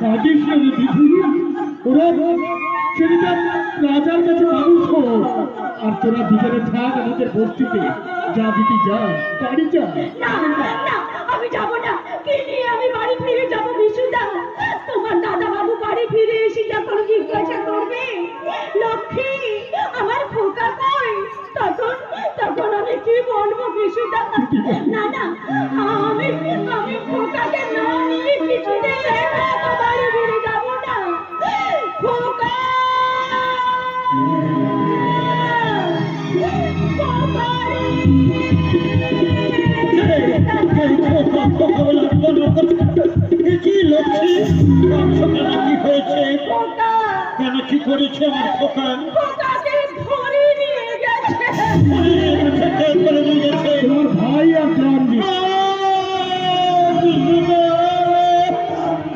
কাঁদিস না রে দিদি, ওরা ছেলেটা রাজার কাছে মানুষ হোক। আর তোরা দুজনে থাক আমাদের বস্তিতে। যা দিদি যা, বাড়ি যা। না না, আমি যাব না। কি নিয়ে আমি বাড়ি ফিরে যাব বিশুদা? তোমার দাদা বাবু বাড়ি ফিরে এসে যখন জিজ্ঞাসা করবে লক্ষ্মী আমার খোকা কই, তখন তখন আমি কি বলবো বিশুদা? না না, আমি আমি খোকাকে না নিয়ে কিছুতেই বাড়ি ফিরে যাব না। খোকা কেন কি করেছে আমার খোকা? খোকাকে ধরে নিয়ে গেছে।